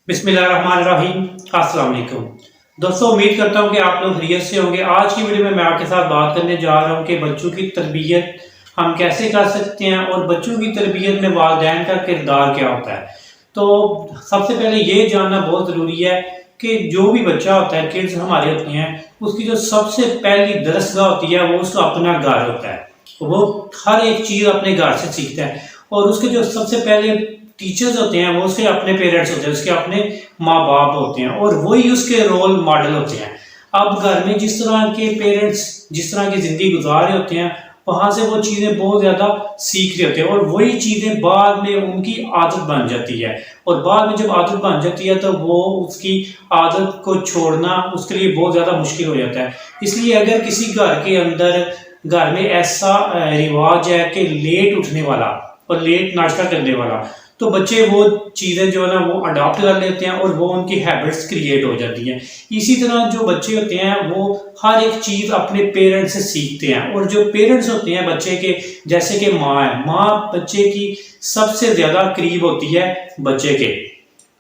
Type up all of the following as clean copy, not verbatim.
بسم اللہ الرحمن الرحیم۔ السلام علیکم دوستوں، امید کرتا ہوں کہ آپ لوگ خیریت سے ہوں گے۔ آج کی ویڈیو میں آپ کے ساتھ بات کرنے جا رہا ہوں کہ بچوں کی تربیت ہم کیسے کر سکتے ہیں اور بچوں کی تربیت میں والدین کا کردار کیا ہوتا ہے۔ تو سب سے پہلے یہ جاننا بہت ضروری ہے کہ جو بھی بچہ ہوتا ہے، کڈز ہمارے ہوتے ہیں، اس کی جو سب سے پہلی درسگاہ ہوتی ہے وہ اس کا اپنا گھر ہوتا ہے۔ وہ ہر ایک چیز اپنے گھر سے سیکھتا ہے اور اس کے جو سب سے پہلے ٹیچرز ہوتے ہیں وہ اس کے اپنے پیرنٹس ہوتے ہیں، اس کے اپنے ماں باپ ہوتے ہیں اور وہی اس کے رول ماڈل ہوتے ہیں۔ اب گھر میں جس طرح کے پیرنٹس جس طرح کی زندگی گزار رہے ہوتے ہیں، وہاں سے وہ چیزیں بہت زیادہ سیکھ رہے ہوتے ہیں اور وہی چیزیں بعد میں ان کی عادت بن جاتی ہے، اور بعد میں جب عادت بن جاتی ہے تو وہ اس کی عادت کو چھوڑنا اس کے لیے بہت زیادہ مشکل ہو جاتا ہے۔ اس لیے اگر کسی گھر میں ایسا رواج ہے کہ لیٹ اٹھنے والا اور لیٹ ناشتہ کرنے والا، تو بچے وہ چیزیں جو ہے نا وہ اڈاپٹ کر لیتے ہیں اور وہ ان کی ہیبٹس کریٹ ہو جاتی ہیں۔ اسی طرح جو بچے ہوتے ہیں وہ ہر ایک چیز اپنے پیرنٹس سے سیکھتے ہیں، اور جو پیرنٹس ہوتے ہیں بچے کے، جیسے کہ ماں ہے، ماں بچے کی سب سے زیادہ قریب ہوتی ہے بچے کے،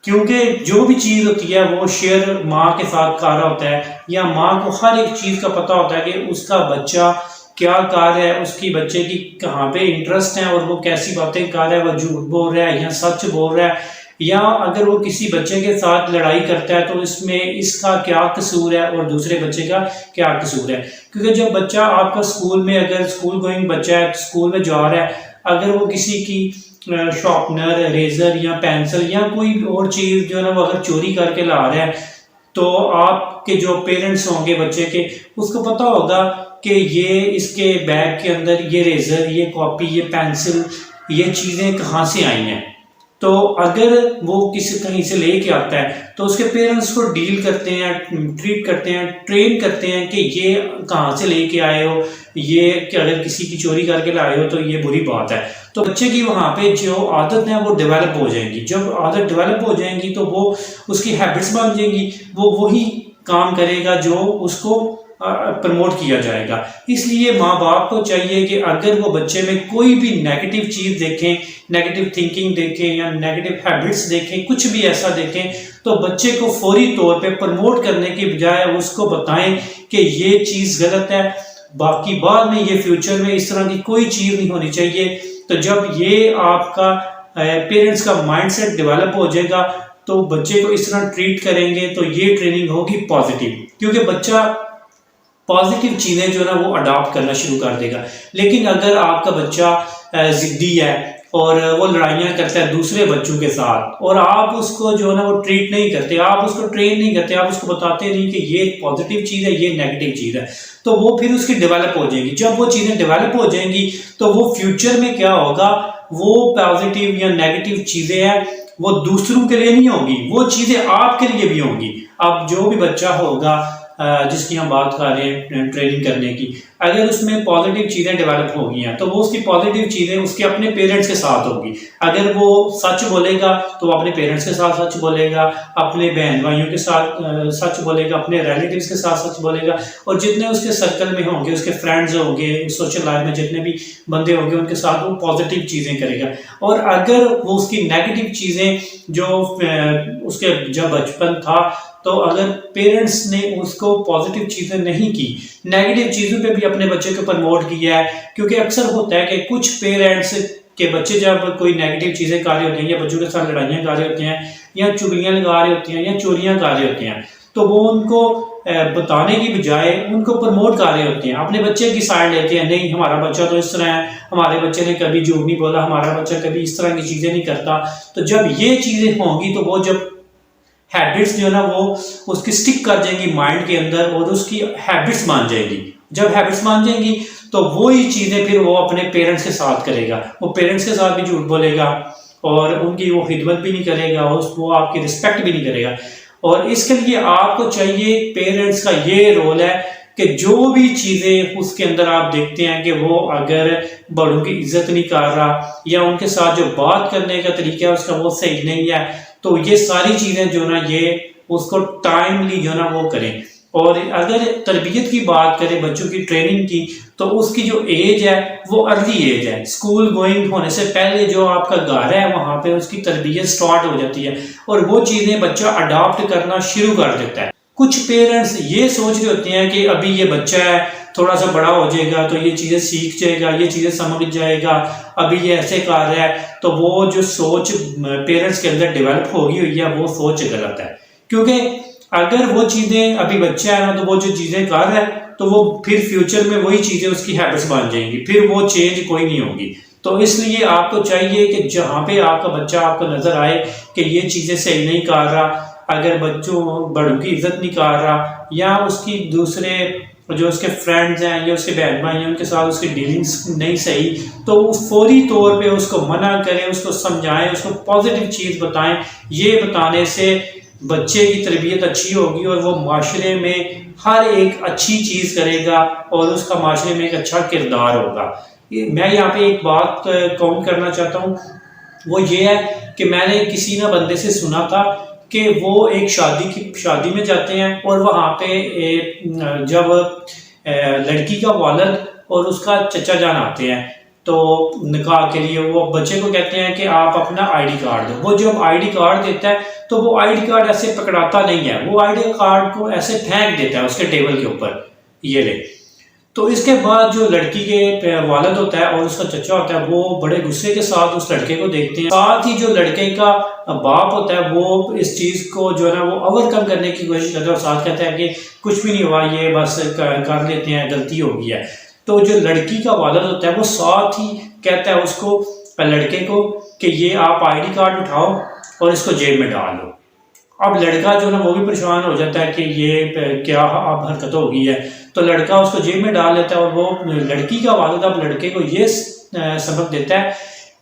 کیونکہ جو بھی چیز ہوتی ہے وہ شیئر ماں کے ساتھ کر رہا ہوتا ہے، یا ماں کو ہر ایک چیز کا پتہ ہوتا ہے کہ اس کا بچہ کیا کر رہا ہے، اس کی بچے کی کہاں پہ انٹرسٹ ہے اور وہ کیسی باتیں کر رہا ہے، وہ جھوٹ بول رہا ہے یا سچ بول رہا ہے، یا اگر وہ کسی بچے کے ساتھ لڑائی کرتا ہے تو اس میں اس کا کیا قصور ہے اور دوسرے بچے کا کیا قصور ہے۔ کیونکہ جب بچہ آپ کا اسکول میں، اگر اسکول گوئنگ بچہ ہے، اسکول میں جا رہا ہے، اگر وہ کسی کی شارپنر، ریزر یا پینسل یا کوئی اور چیز جو ہے نا وہ اگر چوری کر کے لا رہا ہے، تو آپ کے جو پیرنٹس ہوں گے بچے کے، اس کو پتہ ہوگا کہ یہ اس کے بیگ کے اندر یہ ریزر، یہ کاپی، یہ پینسل، یہ چیزیں کہاں سے آئی ہیں۔ تو اگر وہ کسی کہیں سے لے کے آتا ہے تو اس کے پیرنٹس کو ڈیل کرتے ہیں، ٹریٹ کرتے ہیں، ٹرین کرتے ہیں کہ یہ کہاں سے لے کے آئے ہو، یہ کہ اگر کسی کی چوری کر کے لائے ہو تو یہ بری بات ہے۔ تو بچے کی وہاں پہ جو عادت ہے وہ ڈیولپ ہو جائیں گی، جب عادت ڈیولپ ہو جائیں گی تو وہ اس کی ہیبٹس بن جائیں گی، وہ وہی کام کرے گا جو اس کو پروموٹ کیا جائے گا۔ اس لیے ماں باپ کو چاہیے کہ اگر وہ بچے میں کوئی بھی نیگیٹو چیز دیکھیں، نیگیٹو تھنکنگ دیکھیں یا نیگیٹو ہیبٹس دیکھیں، کچھ بھی ایسا دیکھیں، تو بچے کو فوری طور پہ پروموٹ کرنے کی بجائے اس کو بتائیں کہ یہ چیز غلط ہے، باقی بعد میں یہ فیوچر میں اس طرح کی کوئی چیز نہیں ہونی چاہیے۔ تو جب یہ آپ کا پیرنٹس کا مائنڈ سیٹ ڈیولپ ہو جائے گا تو بچے کو اس طرح ٹریٹ کریں گے تو یہ ٹریننگ ہوگی پازیٹیو، کیونکہ بچہ پازیٹیو چیزیں جو ہے نا وہ اڈاپٹ کرنا شروع کر دے گا۔ لیکن اگر آپ کا بچہ ضدی ہے اور وہ لڑائیاں کرتا ہے دوسرے بچوں کے ساتھ، اور آپ اس کو جو ہے نا وہ ٹریٹ نہیں کرتے، آپ اس کو ٹرین نہیں کرتے، آپ اس کو بتاتے نہیں کہ یہ پازیٹیو چیز ہے، یہ نیگیٹو چیز ہے، تو وہ پھر اس کی ڈیولپ ہو جائیں گی۔ جب وہ چیزیں ڈیولپ ہو جائیں گی تو وہ فیوچر میں کیا ہوگا، وہ پازیٹیو یا نیگیٹو چیزیں ہیں وہ دوسروں کے لیے نہیں ہوں گی، وہ چیزیں آپ کے لیے بھی ہوں گی۔ اب جو بھی بچہ ہوگا جس کی ہم بات کر رہے ہیں ٹریننگ کرنے کی، اگر اس میں پازیٹیو چیزیں ڈیولپ ہو گئی ہیں تو وہ اس کی پازیٹیو چیزیں اس کے اپنے پیرنٹس کے ساتھ ہوگی۔ اگر وہ سچ بولے گا تو وہ اپنے پیرنٹس کے ساتھ سچ بولے گا، اپنے بہن بھائیوں کے ساتھ سچ بولے گا، اپنے ریلیٹیوز کے ساتھ سچ بولے گا، اور جتنے اس کے سرکل میں ہوں گے، اس کے فرینڈز ہوں گے، سوشل لائف میں جتنے بھی بندے ہوں گے، ان کے ساتھ وہ پازیٹیو چیزیں کرے گا۔ اور اگر وہ اس کی نیگیٹو چیزیں جو اس کے جب بچپن تھا، تو اگر پیرنٹس نے اس کو پازیٹیو چیزیں نہیں کی، نیگیٹو چیزوں پہ بھی اپنے بچے کو پروموٹ کیا ہے، کیونکہ اکثر ہوتا ہے کہ کچھ پیرنٹس کے بچے جب کوئی نیگیٹو چیزیں کر رہے ہوتے ہیں یا بچوں کے ساتھ لڑائیاں کر رہے ہوتے ہیں یا چگلیاں لگا رہے ہوتے ہیں یا چوریاں کر رہے ہوتے ہیں، تو وہ ان کو بتانے کی بجائے ان کو پروموٹ کر رہے ہوتے ہیں، اپنے بچے کی سائڈ لیتے ہیں، نہیں ہمارا بچہ تو اس طرح ہے، ہمارے بچے نے کبھی جھوٹ نہیں بولا، ہمارا بچہ کبھی اس طرح کی چیزیں نہیں کرتا۔ تو جب یہ چیزیں ہوں گی تو وہ جب ہیبٹس جو ہے نا وہ اس کی سٹک کر جائیں گی مائنڈ کے اندر، اور اس کی ہیبٹس مان جائے گی۔ جب ہیبٹس مان جائیں گی تو وہی چیزیں پھر وہ اپنے پیرنٹس کے ساتھ کرے گا، وہ پیرنٹس کے ساتھ بھی جھوٹ بولے گا اور ان کی وہ خدمت بھی نہیں کرے گا، وہ آپ کی رسپیکٹ بھی نہیں کرے گا۔ اور اس کے لیے آپ کو چاہیے، پیرنٹس کا یہ رول ہے کہ جو بھی چیزیں اس کے اندر آپ دیکھتے ہیں کہ وہ اگر بڑوں کی عزت نہیں کر رہا یا ان کے ساتھ جو بات کرنے کا طریقہ ہے اس کا وہ صحیح نہیں ہے، تو یہ ساری چیزیں جو نا یہ اس کو ٹائملی جو نا وہ کریں۔ اور اگر تربیت کی بات کریں بچوں کی ٹریننگ کی تو اس کی جو ایج ہے وہ ارلی ایج ہے. اسکول گوئنگ ہونے سے پہلے جو آپ کا گھر ہے وہاں پہ اس کی تربیت سٹارٹ ہو جاتی ہے اور وہ چیزیں بچہ اڈاپٹ کرنا شروع کر دیتا ہے. کچھ پیرنٹس یہ سوچ رہے ہوتے ہیں کہ ابھی یہ بچہ ہے تھوڑا سا بڑا ہو جائے گا تو یہ چیزیں سیکھ جائے گا, یہ چیزیں سمجھ جائے گا, ابھی یہ ایسے کر رہا ہے, تو وہ جو سوچ پیرنٹس کے اندر ڈیولپ ہوگی ہوئی ہے وہ سوچ غلط ہے. کیونکہ اگر وہ چیزیں ابھی بچہ ہے نا تو وہ جو چیزیں کر رہا ہے تو وہ پھر فیوچر میں وہی چیزیں اس کی ہیبٹس بن جائیں گی, پھر وہ چینج کوئی نہیں ہوگی. تو اس لیے آپ کو چاہیے کہ جہاں پہ آپ کا بچہ آپ کو نظر آئے کہ یہ چیزیں صحیح نہیں کر رہا, اگر بچوں بڑوں کی عزت نہیں کر رہا یا اس کی دوسرے جو اس کے فرینڈز ہیں یا اس کے بہن بھائی ہیں ان کے ساتھ اس کی ڈیلنگس نہیں صحیح, تو وہ فوری طور پہ اس کو منع کریں, اس کو سمجھائیں, اس کو پازیٹیو چیز بتائیں. یہ بتانے سے بچے کی تربیت اچھی ہوگی اور وہ معاشرے میں ہر ایک اچھی چیز کرے گا اور اس کا معاشرے میں ایک اچھا کردار ہوگا. میں یہاں پہ ایک بات کاؤنٹ کرنا چاہتا ہوں, وہ یہ ہے کہ میں نے کسی نہ بندے سے سنا تھا کہ وہ ایک شادی میں جاتے ہیں اور وہاں پہ جب لڑکی کا والد اور اس کا چچا جان آتے ہیں تو نکاح کے لیے وہ بچے کو کہتے ہیں کہ آپ اپنا آئی ڈی کارڈ دو. وہ جب آئی ڈی کارڈ دیتا ہے تو وہ آئی ڈی کارڈ ایسے پکڑاتا نہیں ہے, وہ آئی ڈی کارڈ کو ایسے پھینک دیتا ہے اس کے ٹیبل کے اوپر, یہ لے. تو اس کے بعد جو لڑکی کے والد ہوتا ہے اور اس کا چچا ہوتا ہے وہ بڑے غصے کے ساتھ اس لڑکے کو دیکھتے ہیں. ساتھ ہی جو لڑکے کا باپ ہوتا ہے وہ اس چیز کو جو ہے نا وہ اوور کم کرنے کی کوشش کرتا ہے اور ساتھ کہتا ہے کہ کچھ بھی نہیں ہوا, یہ بس کر لیتے ہیں, غلطی ہو گئی ہے. تو جو لڑکی کا والد ہوتا ہے وہ ساتھ ہی کہتا ہے اس کو لڑکے کو کہ یہ آپ آئی ڈی کارڈ اٹھاؤ اور اس کو جیب میں ڈال دو. اب لڑکا جو نا وہ بھی پریشان ہو جاتا ہے کہ یہ کیا اب حرکت ہو گئی ہے, تو لڑکا اس کو جیب میں ڈال لیتا ہے اور وہ لڑکی کا والد اب لڑکے کو یہ سبق دیتا ہے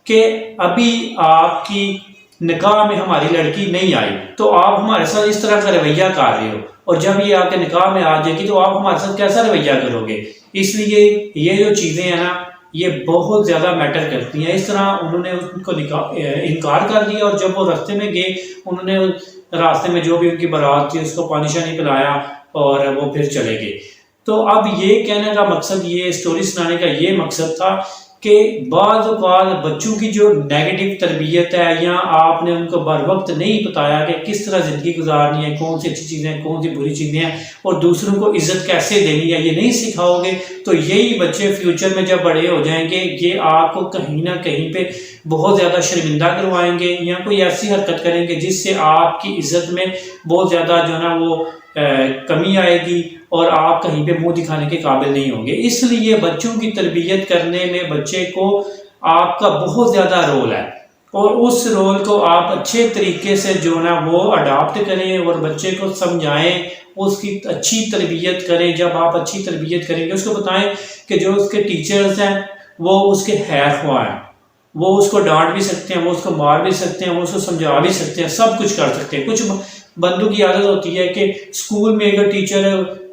کہ ابھی آپ کی نکاح میں ہماری لڑکی نہیں آئی تو آپ ہمارے ساتھ اس طرح کا رویہ کر رہے ہو, اور جب یہ آپ کے نکاح میں آ جائے گی تو آپ ہمارے ساتھ کیسا رویہ کرو گے. اس لیے یہ جو چیزیں ہیں نا یہ بہت زیادہ میٹر کرتی ہیں. اس طرح انہوں نے ان کو انکار کر دیا اور جب وہ راستے میں گئے انہوں نے راستے میں جو بھی ان کی بارات تھی اس کو پانی شانی پلایا اور وہ پھر چلے گئے. تو اب یہ کہنے کا مقصد, یہ اسٹوری سنانے کا یہ مقصد تھا کہ بعض اوقات بچوں کی جو نیگیٹو تربیت ہے یا آپ نے ان کو بر وقت نہیں بتایا کہ کس طرح زندگی گزارنی ہے, کون سی اچھی چیزیں ہیں, کون سی بری چیزیں ہیں, اور دوسروں کو عزت کیسے دینی ہے, یہ نہیں سکھاؤ گے تو یہی بچے فیوچر میں جب بڑے ہو جائیں گے یہ آپ کو کہیں نہ کہیں پہ بہت زیادہ شرمندہ کروائیں گے یا کوئی ایسی حرکت کریں گے جس سے آپ کی عزت میں بہت زیادہ جو ہے نا وہ کمی آئے گی اور آپ کہیں پہ منہ دکھانے کے قابل نہیں ہوں گے. اس لیے بچوں کی تربیت کرنے میں بچے کو آپ کا بہت زیادہ رول ہے اور اس رول کو آپ اچھے طریقے سے جو نا وہ اڈاپٹ کریں اور بچے کو سمجھائیں, اس کی اچھی تربیت کریں. جب آپ اچھی تربیت کریں گے اس کو بتائیں کہ جو اس کے ٹیچرز ہیں وہ اس کے خیر خواہ ہیں, وہ اس کو ڈانٹ بھی سکتے ہیں, وہ اس کو مار بھی سکتے ہیں, وہ اس کو سمجھا بھی سکتے ہیں, سب کچھ کر سکتے ہیں. کچھ بندوں کی عادت ہوتی ہے کہ اسکول میں اگر ٹیچر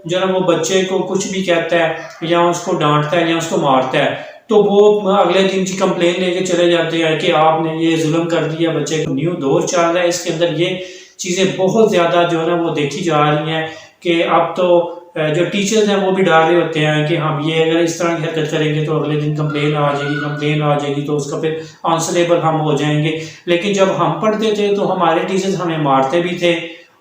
جو ہے نا وہ بچے کو کچھ بھی کہتا ہے یا اس کو ڈانٹتا ہے یا اس کو مارتا ہے تو وہ اگلے دن کی کمپلین لے کے چلے جاتے ہیں کہ آپ نے یہ ظلم کر دیا بچے کو. نیو دور چل رہا ہے, اس کے اندر یہ چیزیں بہت زیادہ جو ہے نا وہ دیکھی جا رہی ہیں کہ اب تو جو ٹیچرز ہیں وہ بھی ڈر رہے ہوتے ہیں کہ ہم یہ اگر اس طرح کی حرکت کریں گے تو اگلے دن کمپلین آ جائے گی تو اس کا پھر آنسریبل ہم ہو جائیں گے. لیکن جب ہم پڑھتے تھے تو ہمارے ٹیچرز ہمیں مارتے بھی تھے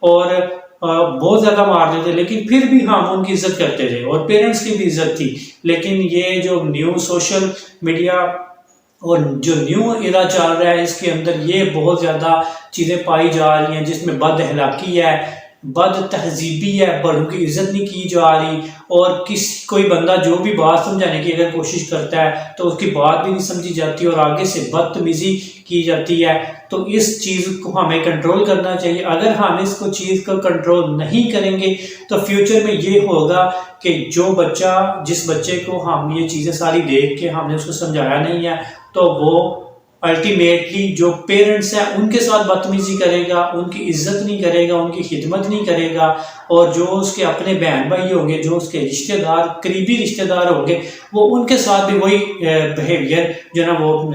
اور بہت زیادہ مارتے تھے لیکن پھر بھی ہم ان کی عزت کرتے تھے اور پیرنٹس کی بھی عزت تھی. لیکن یہ جو نیو سوشل میڈیا اور جو نیو ایرا چل رہا ہے اس کے اندر یہ بہت زیادہ چیزیں پائی جا رہی ہیں جس میں بد اخلاقی ہے, بد تہذیبی ہے, بڑوں کی عزت نہیں کی جا رہی اور کوئی بندہ جو بھی بات سمجھانے کی اگر کوشش کرتا ہے تو اس کی بات بھی نہیں سمجھی جاتی اور آگے سے بدتمیزی کی جاتی ہے. تو اس چیز کو ہمیں کنٹرول کرنا چاہیے. اگر ہم اس کو چیز کو کنٹرول نہیں کریں گے تو فیوچر میں یہ ہوگا کہ جو بچہ جس بچے کو ہم یہ چیزیں ساری دیکھ کے ہم نے اس کو سمجھایا نہیں ہے تو وہ الٹیمیٹلی جو پیرنٹس ہیں ان کے ساتھ بدتمیزی کرے گا, ان کی عزت نہیں کرے گا, ان کی خدمت نہیں کرے گا, اور جو اس کے اپنے بہن بھائی ہوں گے, جو اس کے رشتہ دار قریبی رشتہ دار ہوں گے وہ ان کے ساتھ بھی وہی بیہیویئر جو ہے نا وہ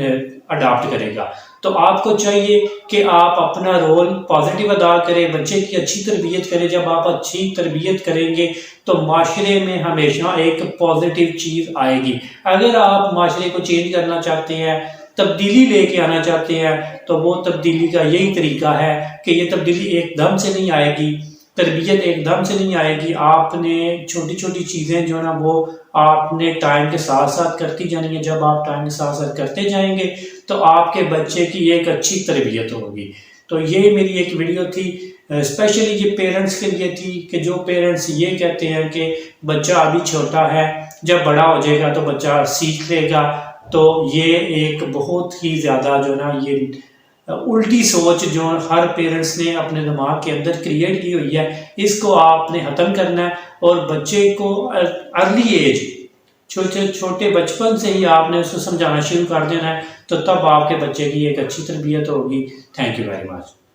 اڈاپٹ کرے گا. تو آپ کو چاہیے کہ آپ اپنا رول پازیٹیو ادا کریں، بچے کی اچھی تربیت کریں۔ جب آپ اچھی تربیت کریں گے تو معاشرے میں ہمیشہ ایک پازیٹیو چیز آئے گی۔ اگر آپ معاشرے کو چینج کرنا چاہتے ہیں، تبدیلی لے کے آنا چاہتے ہیں، تو وہ تبدیلی کا یہی طریقہ ہے کہ یہ تبدیلی ایک دم سے نہیں آئے گی، تربیت ایک دم سے نہیں آئے گی۔ آپ نے چھوٹی چھوٹی چیزیں جو ہے نا وہ آپ نے ٹائم کے ساتھ ساتھ کرتی جانی ہے۔ جب آپ ٹائم کے ساتھ ساتھ کرتے جائیں گے تو آپ کے بچے کی ایک اچھی تربیت ہوگی۔ تو یہ میری ایک ویڈیو تھی، اسپیشلی یہ پیرنٹس کے لیے تھی کہ جو پیرنٹس یہ کہتے ہیں کہ بچہ ابھی چھوٹا ہے، جب بڑا ہو جائے گا تو بچہ سیکھ لے گا، تو یہ ایک بہت ہی زیادہ جو نا یہ الٹی سوچ جو ہر پیرنٹس نے اپنے دماغ کے اندر کریٹ کی ہوئی ہے، اس کو آپ نے ختم کرنا ہے۔ اور بچے کو ارلی ایج، چھوٹے بچپن سے ہی آپ نے اس کو سمجھانا شروع کر دینا ہے، تو تب آپ کے بچے کی ایک اچھی تربیت ہوگی۔ Thank you very much.